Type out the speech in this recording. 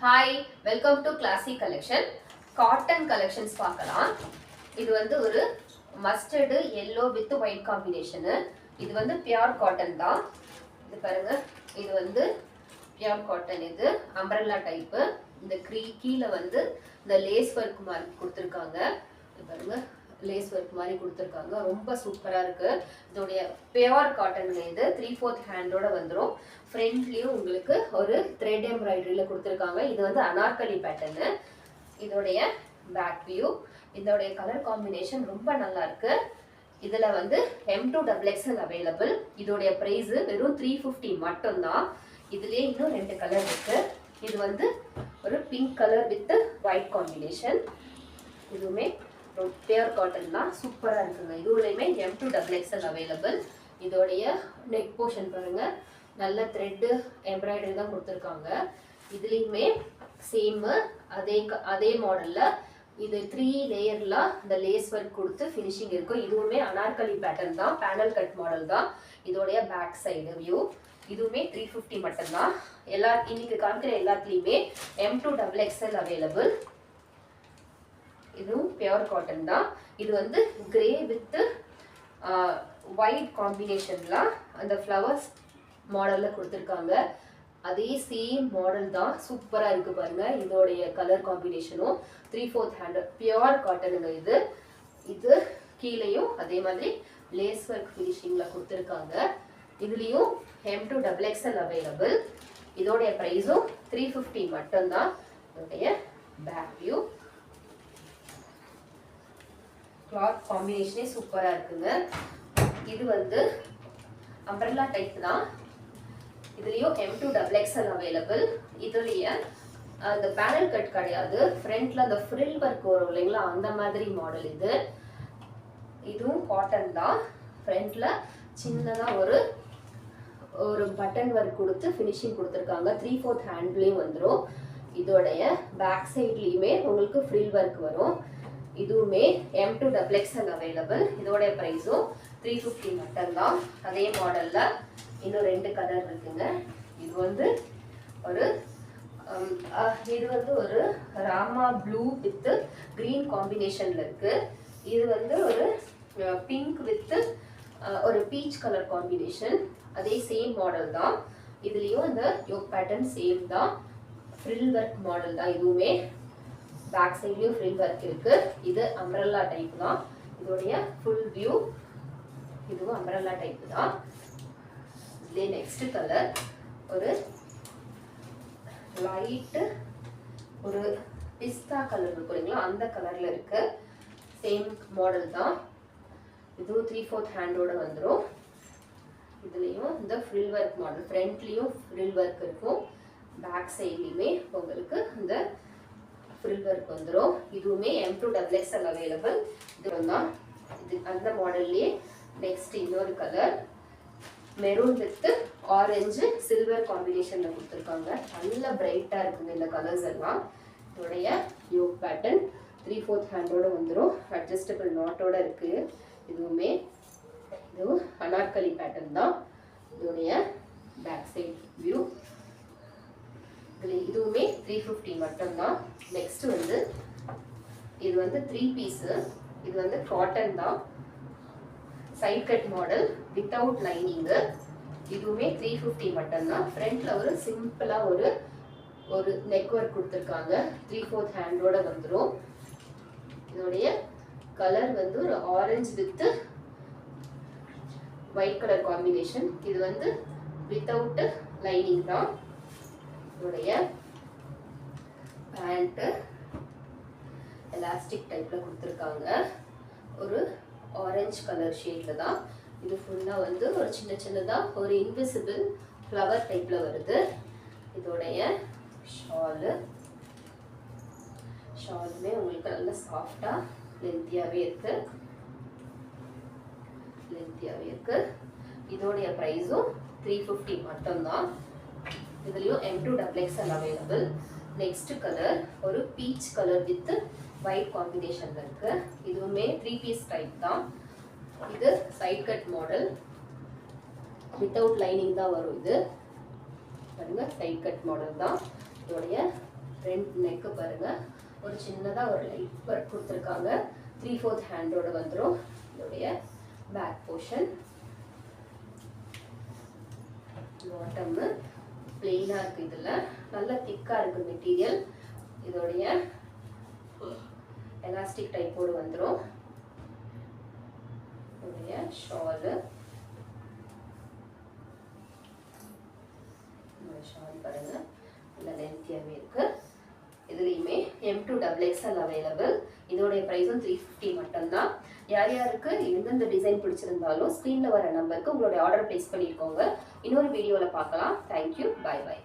Hi, welcome to Classy Collection. Cotton collections பார்க்கலாம். இது வந்து ஒரு mustard yellow with white combination. இது வந்து pure cotton தான். இது பாருங்க. இது வந்து pure cotton இது umbrella type. இந்த கீழ வந்து இந்த lace work மாதிரி கொடுத்திருக்காங்க. இது பாருங்க. லேஸ் ஒர்க் மாதிரி கொடுத்துருக்காங்க. ரொம்ப சூப்பரா இருக்கு. இதோடைய பியூர் காட்டன்ல இது 3/4 ஹேண்டோட வந்துரும். ஃப்ரண்ட்லயும் உங்களுக்கு ஒரு த்ரெட் எம்ப்ராய்டரியில கொடுத்துருக்காங்க. இது வந்து அனார்கலி பேட்டர்னு. இதோடைய பேக் வியூ, இதோடைய கலர் காம்பினேஷன் ரொம்ப நல்லா இருக்கு. இதுல வந்து M2XXL அவைலபிள். இதோடைய பிரைஸ் வெறும் 350 மட்டும்தான். இதுலயே இன்னும் 2 கலர் இருக்கு. இது வந்து ஒரு pink colour with white combination. இதுவுமே பியூர் காட்டன் தான், சூப்பரா இருக்குங்க. இதுலயுமே M2XXL அவைலபிள். இதோடைய நெக் போர்ஷன் பாருங்க, நல்ல த்ரெட் எம்ப்ராய்டரி தான் கொடுத்துருக்காங்க. இதுலயுமே சேம் அதே மாடல்ல இது 3 லேயர்ல இந்த லேஸ் ஒர்க் கொடுத்து ஃபினிஷிங் இருக்கும். இதுவுமே அனார்கலி பேட்டர்ன் தான், பேனல் கட் மாடல் தான். இதோடைய பேக் சைடு வியூ. இதுவுமே 350 மட்டும்தான். இன்னைக்கு காமிக்கிற எல்லாத்துலயுமே M2XXL அவைலபிள். இதுவும் பியூர் காட்டன் தான். இது வந்து கிரே வித் ஒயிட் காம்பினேஷன்ல அந்த ஃப்ளவர்ஸ் மாடல்ல கொடுத்துருக்காங்க. அதே சேம் மாடல் தான், சூப்பரா இருக்கு பாருங்க. இதோடைய கலர் காம்பினேஷனும் 3/4 ஹேண்ட் பியூர் காட்டனுங்க. இது கீழேயும் அதே மாதிரி லேஸ் ஒர்க் ஃபினிஷிங்ல கொடுத்துருக்காங்க. இதுலயும் M2XXL அவைலபிள். இதோடைய பிரைஸும் 350 மட்டும்தான். இதோடைய பேக் வியூ, கிளாத் காம்பினேஷனே சூப்பரா இருக்குங்க. இது வந்து அம்பரல்லா டைப் தான். இதுலயும் M2XXL அவைலபிள். இதுலயே அந்த பேனல் கட் கிடையாது, ஃப்ரண்ட்ல அந்த ஃப்ரில் ஒர்க் வரும் இல்லைங்களா, அந்த மாதிரி மாடல் இது. இதுவும் காட்டன் தான். ஃப்ரண்ட்ல சின்னதா ஒரு பட்டன் ஒர்க் கொடுத்து ஃபினிஷிங் கொடுத்துருக்காங்க. 3/4 ஹேண்ட்லயும் வந்துடும். இதோடைய பேக் சைட்லயுமே உங்களுக்கு ஃப்ரில் ஒர்க் வரும். இதுவுமே M2XXL அவைலபிள். இதோடைய பிரைஸும் 350 மட்டும்தான். அதே மாடல்ல இன்னும் 2 கலர் இருக்குங்க. இது வந்து ஒரு ராமா ப்ளூ வித் கிரீன் காம்பினேஷன்ல இருக்கு. இது வந்து ஒரு பிங்க் வித் ஒரு பீச் கலர் காம்பினேஷன். அதே சேம் மாடல் தான். இதுலயும் இந்த யோக் பேட்டர்ன் சேம் தான். ஃப்ரில் ஒர்க் மாடல் தான். இதுவுமே பேக் சைட்லயும் ஃப்ரில் ஒர்க் இருக்கு. இது அம்பரல்லா டைப் தான். இதோடைய ஃபுல் வியூ. இதுவும் அம்பரல்லா டைப் தான். இதுல நெக்ஸ்ட் கலர் ஒரு லைட் ஒரு பிஸ்தா கலர் இருக்கு இல்லைங்களா, அந்த கலர்ல இருக்கு. சேம் மாடல் தான். இதுவும் 3/4 ஹேண்டோட வந்துடும். இதுலயும் இந்த ஃப்ரில் ஒர்க் மாடல், ஃப்ரண்ட்லயும் ஃப்ரில் ஒர்க் இருக்கும், பேக் சைட்லயுமே உங்களுக்கு இந்த ஃப்ரில் ஒர்க் வந்துடும். இதுவுமே M2XXL அவைலபிள். இதுதான் இது அந்த மாடல்லே. நெக்ஸ்ட் இன்னொரு colour maroon with orange silver காம்பினேஷன்ல கொடுத்துருக்காங்க. நல்ல பிரைட்டா இருக்குங்க இந்த கலர்ஸ் எல்லாம். இதோடைய யோக் பேட்டர்ன் 3/4 ஹேண்டோட வந்துடும். அட்ஜஸ்டபிள் நாட்டோட இருக்கு. இதுவுமே அனார்கலி பேட்டர்ன் தான். இதோடைய பேக் சைட் வியூ. இதுவுமே 350 மட்டும்தான். நெக்ஸ்ட் வந்து இது வந்து 3 பீஸ். இது வந்து காட்டன் தான், side cut model without lining. இதுவுமே 350 மட்டும்தான். ஃப்ரண்ட்ல ஒரு சிம்பிளா ஒரு நெக் ஒர்க் கொடுத்துருக்காங்க. 3/4 ஹேண்டோட வந்துடும். இதோடைய கலர் வந்து ஒரு orange with white colour combination. இது வந்து வித்தவுட் லைனிங் தான். இதோடைய பேண்ட் எலாஸ்டிக் டைப்ல கொடுத்துருக்காங்க. ஒரு ஆரஞ்சு கலர் ஷேட்ல தான். இது ஃபுல்லா வந்து ஒரு சின்னதா ஒரு இன்விசிபிள் ஃப்ளவர் டைப்ல வருது. இதோடைய ஷாலுமே உங்களுக்கு நல்ல சாஃப்டா லென்த்தியாவே இருக்கு. இதோடைய பிரைஸும் 350 மட்டும்தான். இதுலயும் M2XXL அவைலபிள். நெக்ஸ்ட் கலர் ஒரு பீச் கலர் வித் ஒயிட் காம்பினேஷன்ல இருக்கு. இதுவுமே 3 பீஸ் டைப் தான். இது side cut model without lining தான் வரும். இது பாருங்க, சைட் கட் மாடல் தான். இதோடைய ஃப்ரண்ட் நெக்கு பாருங்க, ஒரு சின்னதாக ஒரு லைட் ஒர்க் கொடுத்துருக்காங்க. 3/4 ஹேண்டோட வந்துடும். இதோடைய பேக் போர்ஷன், பாட்டம்மு பிளெயினாக இருக்குது. இதில் நல்லா திக்காக இருக்குது மெட்டீரியல். இதோடைய எலாஸ்டிக் டைப்போடு வந்துடும். இதோடைய ஷாலு, ஷால் பாருங்க நல்ல லென்த்தியாகவே இருக்குது. இதுலேயுமே M2XXL அவைலபிள். இதோடைய ப்ரைஸும் 350 மட்டும்தான். யார் யாருக்கு எந்தெந்த டிசைன் பிடிச்சிருந்தாலும் ஸ்க்ரீனில் வர நம்பருக்கு உங்களுடைய ஆர்டர் ப்ளேஸ் பண்ணியிருக்கோங்க. இன்னொரு வீடியோவில் பார்க்கலாம். Thank you, bye by.